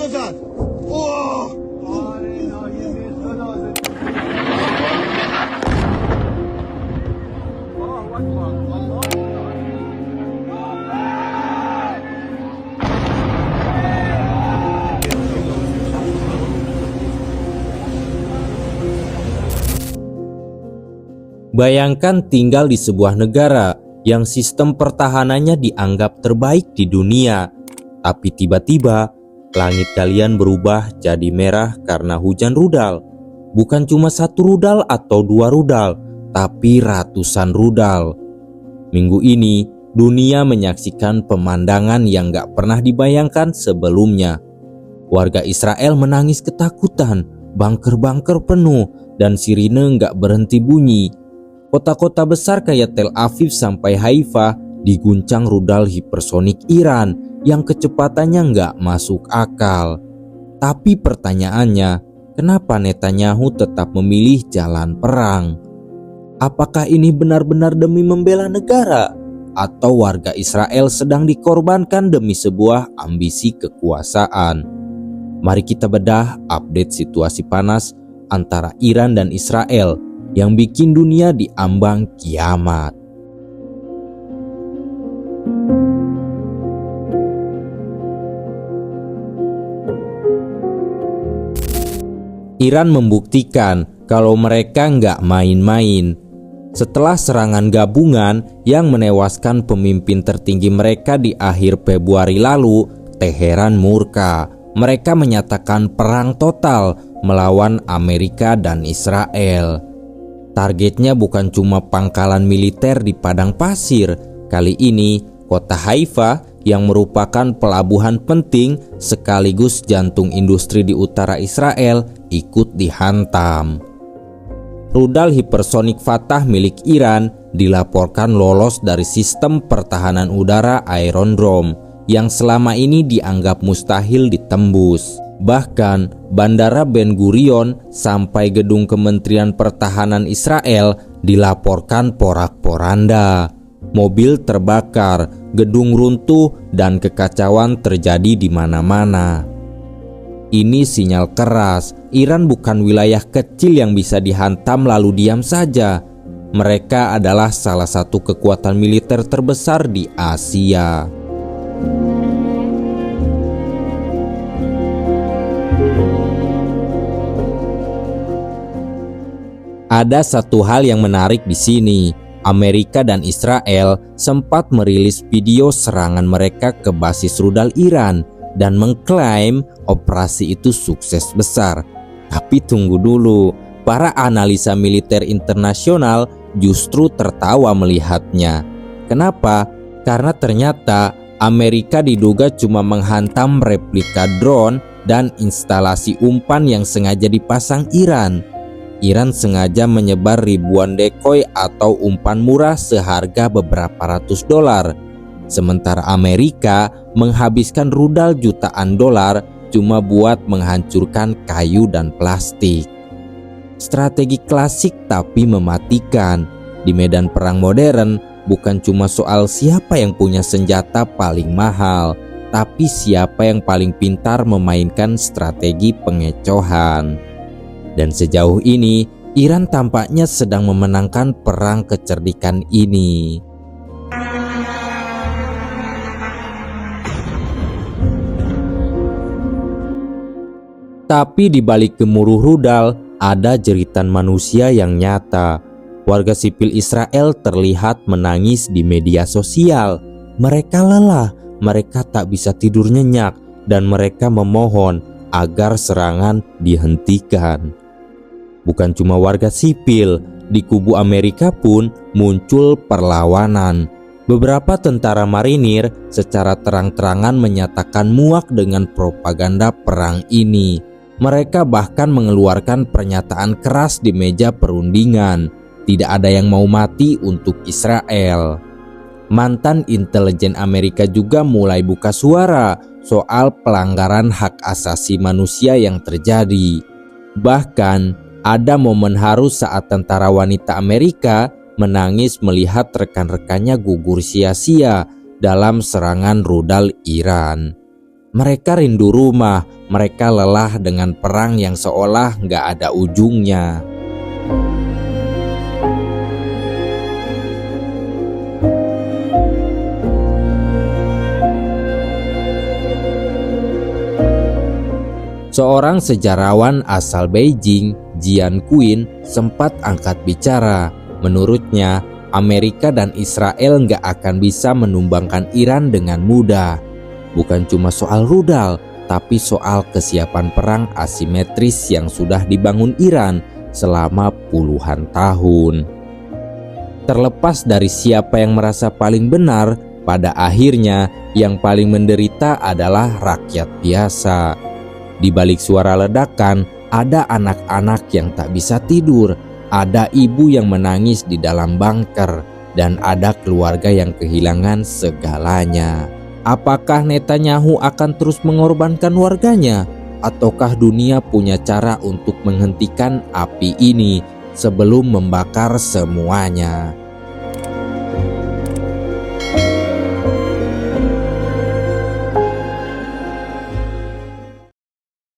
زد. اوه Bayangkan tinggal di sebuah negara yang sistem pertahanannya dianggap terbaik di dunia, tapi tiba-tiba langit kalian berubah jadi merah karena hujan rudal. Bukan cuma satu rudal atau dua rudal, tapi ratusan rudal. Minggu ini, dunia menyaksikan pemandangan yang gak pernah dibayangkan sebelumnya. Warga Israel menangis ketakutan, bunker-bunker penuh, dan sirine gak berhenti bunyi. Kota-kota besar kayak Tel Aviv sampai Haifa diguncang rudal hipersonik Iran yang kecepatannya nggak masuk akal. Tapi pertanyaannya, kenapa Netanyahu tetap memilih jalan perang? Apakah ini benar-benar demi membela negara? Atau warga Israel sedang dikorbankan demi sebuah ambisi kekuasaan? Mari kita bedah update situasi panas antara Iran dan Israel yang bikin dunia diambang kiamat. Iran membuktikan kalau mereka nggak main-main. Setelah serangan gabungan yang menewaskan pemimpin tertinggi mereka di akhir Februari lalu, Teheran murka. Mereka menyatakan perang total melawan Amerika dan Israel. Targetnya bukan cuma pangkalan militer di padang pasir. Kali ini, kota Haifa yang merupakan pelabuhan penting sekaligus jantung industri di utara Israel ikut dihantam. Rudal hipersonik Fatah milik Iran dilaporkan lolos dari sistem pertahanan udara Iron Dome yang selama ini dianggap mustahil ditembus. Bahkan Bandara Ben Gurion sampai gedung Kementerian Pertahanan Israel dilaporkan porak-poranda. Mobil terbakar, gedung runtuh, dan kekacauan terjadi di mana-mana. Ini sinyal keras, Iran bukan wilayah kecil yang bisa dihantam lalu diam saja. Mereka adalah salah satu kekuatan militer terbesar di Asia. Ada satu hal yang menarik di sini. Amerika dan Israel sempat merilis video serangan mereka ke basis rudal Iran dan mengklaim operasi itu sukses besar. Tapi tunggu dulu, para analisa militer internasional justru tertawa melihatnya. Kenapa? Karena ternyata Amerika diduga cuma menghantam replika drone dan instalasi umpan yang sengaja dipasang Iran. Iran sengaja menyebar ribuan decoy atau umpan murah seharga beberapa ratus dolar. Sementara Amerika menghabiskan rudal jutaan dolar cuma buat menghancurkan kayu dan plastik. Strategi klasik tapi mematikan. Di medan perang modern bukan cuma soal siapa yang punya senjata paling mahal, tapi siapa yang paling pintar memainkan strategi pengecohan. Dan sejauh ini, Iran tampaknya sedang memenangkan perang kecerdikan ini. Tapi di balik gemuruh rudal, ada jeritan manusia yang nyata. Warga sipil Israel terlihat menangis di media sosial. Mereka lelah, mereka tak bisa tidur nyenyak, dan mereka memohon agar serangan dihentikan. Bukan cuma warga sipil, di kubu Amerika pun muncul perlawanan. Beberapa tentara marinir secara terang-terangan menyatakan muak dengan propaganda perang ini. Mereka bahkan mengeluarkan pernyataan keras di meja perundingan. Tidak ada yang mau mati untuk Israel. Mantan intelijen Amerika juga mulai buka suara soal pelanggaran hak asasi manusia yang terjadi. Bahkan ada momen haru saat tentara wanita Amerika menangis melihat rekan-rekannya gugur sia-sia dalam serangan rudal Iran. Mereka rindu rumah, mereka lelah dengan perang yang seolah nggak ada ujungnya. Seorang sejarawan asal Beijing, Jian Quinn, sempat angkat bicara. Menurutnya, Amerika dan Israel nggak akan bisa menumbangkan Iran dengan mudah. Bukan cuma soal rudal, tapi soal kesiapan perang asimetris yang sudah dibangun Iran selama puluhan tahun. Terlepas dari siapa yang merasa paling benar, pada akhirnya yang paling menderita adalah rakyat biasa. Di balik suara ledakan, ada anak-anak yang tak bisa tidur, ada ibu yang menangis di dalam bunker, dan ada keluarga yang kehilangan segalanya. Apakah Netanyahu akan terus mengorbankan warganya? Ataukah dunia punya cara untuk menghentikan api ini sebelum membakar semuanya?